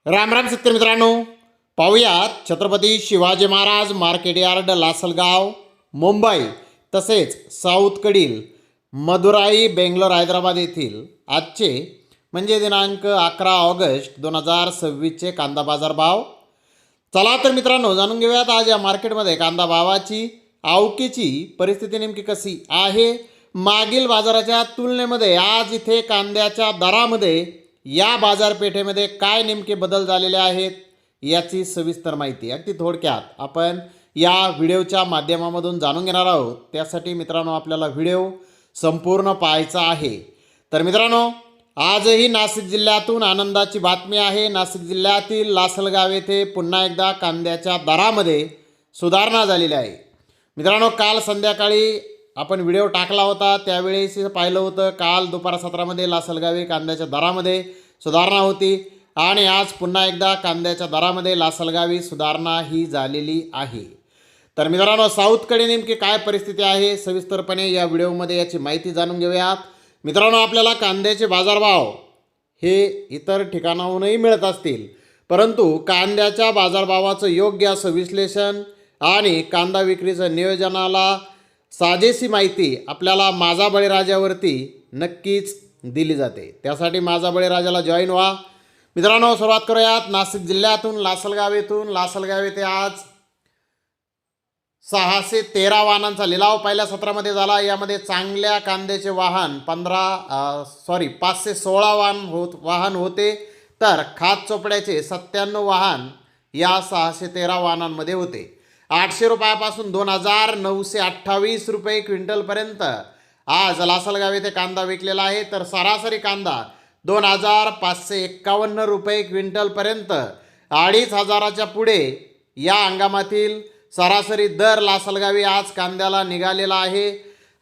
राम राम शेतकरी मित्रांनो, पाहूयात छत्रपती शिवाजी महाराज मार्केट यार्ड लासलगाव मुंबई तसेच साऊथकडील मदुराई बेंगलोर हैदराबाद येथील आजचे म्हणजे दिनांक 11 ऑगस्ट 2026चे कांदा बाजार भाव. चला तर मित्रांनो, जाणून घेऊयात आज या मार्केटमध्ये कांदा भावाची आवकीची परिस्थिती नेमकी कशी आहे. मागील बाजाराच्या तुलनेमध्ये आज इथे कांद्याच्या दरामध्ये या बाजारपेठेमध्ये काय नेमके बदल झालेले आहेत याची सविस्तर माहिती अगदी थोडक्यात आपण या व्हिडिओच्या माध्यमामधून जाणून घेणार आहोत. त्यासाठी मित्रांनो आपल्याला व्हिडिओ संपूर्ण पाहायचा आहे. तर मित्रांनो, आजही नाशिक जिल्ह्यातून आनंदाची बातमी आहे. नाशिक जिल्ह्यातील लासलगाव येथे पुन्हा एकदा कांद्याच्या दरामध्ये सुधारणा झालेली आहे. मित्रांनो, काल संध्याकाळी आपण व्हिडिओ टाकला होता, त्यावेळेस पाहिलं होतं काल दुपार सत्रामध्ये लासलगावी कांद्याच्या दरामध्ये सुधारणा होती आणि आज पुन्हा एकदा कांद्याच्या दरामध्ये लासलगावी सुधारणा ही झालेली आहे. तर मित्रांनो, साऊथकडे नेमकी काय परिस्थिती आहे सविस्तरपणे या व्हिडिओमध्ये याची माहिती जाणून घेऊयात. मित्रांनो, आपल्याला कांद्याचे बाजारभाव हे इतर ठिकाणाहूनही मिळत असतील, परंतु कांद्याच्या बाजारभावाचं योग्य असं विश्लेषण आणि कांदा विक्रीचं नियोजनाला साजेशी माहिती आपल्याला माझा बळीराजावरती नक्कीच दिली जाते. त्यासाठी माझा बळीराजाला जॉईन व्हा. मित्रांनो, सुरुवात करूयात नाशिक जिल्ह्यातून लासलगाव येथे आज 613 वाहनांचा लिलाव पहिल्या सत्रामध्ये झाला. यामध्ये चांगल्या कांद्याचे वाहन 516 वाहन होते, तर खात चोपड्याचे 97 वाहन या 613 वाहनांमध्ये होते. 800 रुपयापासून 2928 रुपये क्विंटलपर्यंत आज लासलगाव येथे कांदा विकलेला आहे. तर सरासरी कांदा 2551 रुपये क्विंटलपर्यंत 2500च्या पुढे या हंगामातील सरासरी दर लासलगावी आज कांद्याला निघालेला आहे.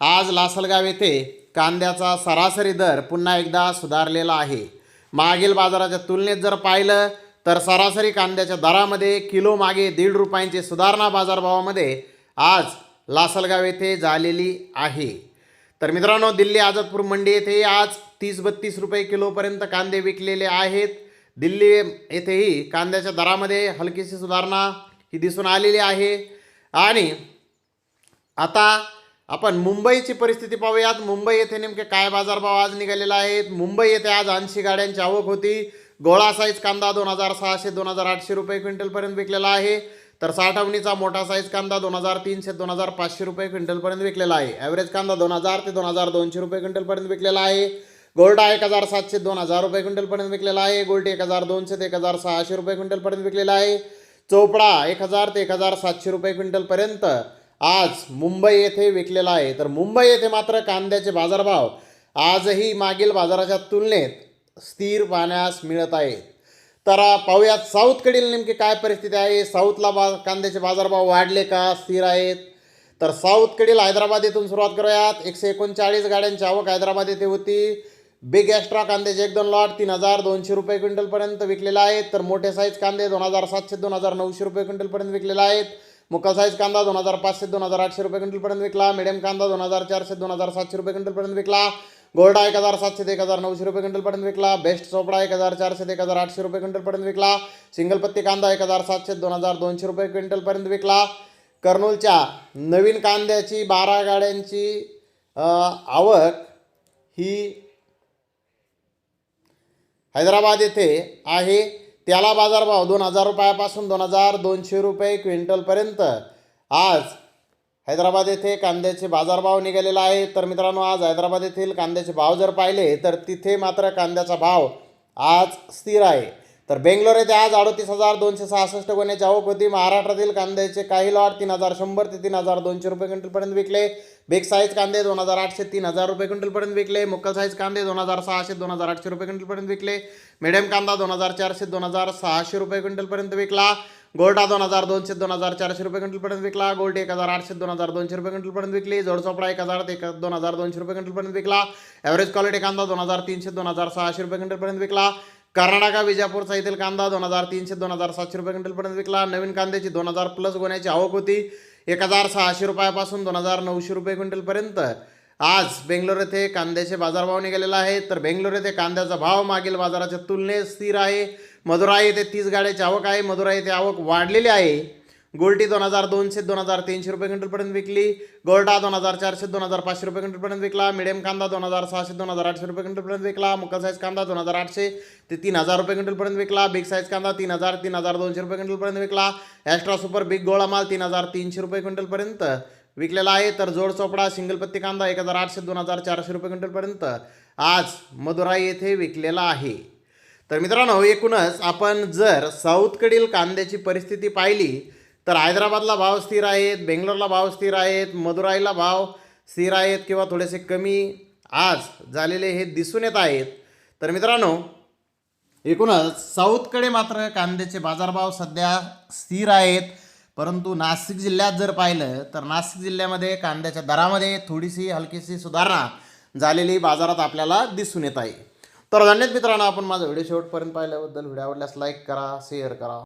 आज लासलगाव येथे कांद्याचा सरासरी दर पुन्हा एकदा सुधारलेला आहे. मागील बाजाराच्या तुलनेत जर पाहिलं तर सरासरी कांद्याच्या दरामध्ये किलो मागे 1.5 रुपयांची सुधारणा बाजारभावामध्ये आज लासलगाव येथे झालेली आहे. तर मित्रांनो, दिल्ली आझादपूर मंडी येथे आज 30-32 रुपये किलोपर्यंत कांदे विकलेले आहेत. दिल्ली येथेही कांद्याच्या दरामध्ये हलकीशी सुधारणा ही दिसून आलेली आहे. आणि आता आपण मुंबईची परिस्थिती पाहूयात. मुंबई येथे नेमके काय बाजारभाव आज निघालेला आहेत. मुंबई येथे आज 80 गाड्यांची आवक होती. गोळा साईज कांदा 2600-2800 रुपये क्विंटलपर्यंत विकलेला आहे. तर साठवणीचा मोठा साईज कांदा 2300-2500 रुपये क्विंटलपर्यंत विकलेला आहे. ॲव्हरेज कांदा 2000 ते 2200 रुपये क्विंटलपर्यंत विकलेला आहे. गोल्डा 1700-2000 रुपये क्विंटलपर्यंत विकलेला आहे. गोल्टी 1200 ते 1600 रुपये क्विंटलपर्यंत विकलेला आहे. चोपडा 1000 ते 1700 रुपये क्विंटलपर्यंत आज मुंबई येथे विकलेला आहे. तर मुंबई येथे मात्र कांद्याचे बाजारभाव आजही मागील बाजाराच्या तुलनेत स्थिर पाहण्यास मिळत आहेत. तर पाहूयात साऊथकडील नेमकी काय परिस्थिती आहे. साऊथला कांद्याचे बाजारभाव वाढले का स्थिर आहेत. तर साऊथकडील हैदराबाद येथून सुरुवात करूयात. 139 गाड्यांची आवक हैदराबाद येथे होती. बिग एक्स्ट्रा कांद्याचे 1-2 लॉट 3200 रुपये क्विंटलपर्यंत विकलेला आहेत. तर मोठे साईज कांदे 2700-2900 रुपये क्विंटलपर्यंत विकलेला आहेत. मुक्का साईज कांदा 2500-2800 रुपये क्विंटलपर्यंत विकला. मिडियम कांदा 2400-2700 रुपये क्विंटलपर्यंत विकला. गोल्डा 1700 ते 1900 रुपये क्विंटलपर्यंत विकला. बेस्ट चोपडा 1400 ते 1800 रुपये क्विंटलपर्यंत विकला. सिंगल पत्ती कांदा 1700-2200 रुपये क्विंटलपर्यंत विकला. कर्नूलच्या नवीन कांद्याची 12 गाड्यांची आवक ही हैदराबाद येथे आहे. त्याला बाजारभाव 2000 रुपयापासून 2200 रुपये क्विंटलपर्यंत आज हैदराबाद येथे कांद्याचे बाजारभाव निघालेला आहे. तर मित्रांनो, आज हैदराबाद येथील कांद्याचे भाव जर पाहिले तर तिथे मात्र कांद्याचा भाव आज स्थिर आहे. तर बेंगलोर येथे आज 38,266 गोण्याची आवक होती. महाराष्ट्रातील कांद्याचे काही लॉट 3100 ते 3200 रुपये क्विंटलपर्यंत विकले. बिग साईज कांदे 2800-3000 रुपये क्विंटलपर्यंत विकले. मुक्कल साईज कांदे 2600-2800 रुपये क्विंटलपर्यंत विकले. मिडियम कांदा 2400-2600 रुपये क्विंटलपर्यंत विकला. गोल्डा 2200-2400 रुपये क्विंटलपर्यंत विकला. गोल्ड 1800-2200 रुपये क्विंटलपर्यंत विकली. जोडचोपडा 1000 ते 2200 रुपये क्विंटलपर्यंत विकला. ॲव्हरेज क्वालिटी कांदा 2300-2600 रुपये क्विंटलपर्यंत विकला. कर्नाटका विजापूरचा येथील कांदा 2300-2700 रुपये क्विंटलपर्यंत विकला. नवीन कांद्याची 2000 प्लस गोण्याची आवक होती. 1600 रुपयापासून 2900 रुपये क्विंटलपर्यंत आज बेंगलोर येथे कांद्याचे बाजारभाव निघालेला आहे। तर बेंगलोर येथे कांद्याचा भाव मागील बाजाराच्या तुलनेत स्थिर आहे। मदुराई येथे 30 गाड्याची आवक आहे. मदुराई येथे आवक वाढलेली आहे. गोल्टी 2200 2300 रुपये क्विंटलपर्यंत विकली. गोल्टा 2400 2500 रुपये क्विंटलपर्यंत विकला. मिडियम कांदा 2600 2800 रुपये क्विंटलपर्यंत विकला. मुक्का साईज कांदा 2800 ते 3000 रुपये क्विंटलपर्यंत विकला. बिग साईज कांदा 3000 3200 रुपये क्विंटलपर्यंत विकला. एक्स्ट्रा सुपर बिग गोळा माल 3300 रुपये क्विंटलपर्यंत विकलेला आहे. तर जोड चोपडा सिंगल पत्ती कांदा 1800 2400 रुपये क्विंटलपर्यंत आज मदुराई येथे विकलेला आहे. तर मित्रांनो, एकूणच आपण जर साऊथकडील कांद्याची परिस्थिती पाहिली तर हैदराबादला भाव स्थिर आहेत, बेंगलोरला भाव स्थिर आहेत, मदुराईला भाव स्थिर आहेत किंवा थोडेसे कमी आज झालेले हे दिसून येत आहेत. तर मित्रांनो, एकूणच साऊथकडे मात्र कांद्याचे बाजारभाव सध्या स्थिर आहेत. परंतु नाशिक जिल्ह्यात जर पाहिलं तर नाशिक जिल्ह्यामध्ये कांद्याच्या दरामध्ये थोडीशी हलकीशी सुधारणा झालेली बाजारात आपल्याला दिसून येत आहे. तर धन्यवाद मित्रांनो, आपण माझा व्हिडिओ शेवटपर्यंत पाहिल्याबद्दल. व्हिडिओ आवडल्यास लाईक करा, शेअर करा.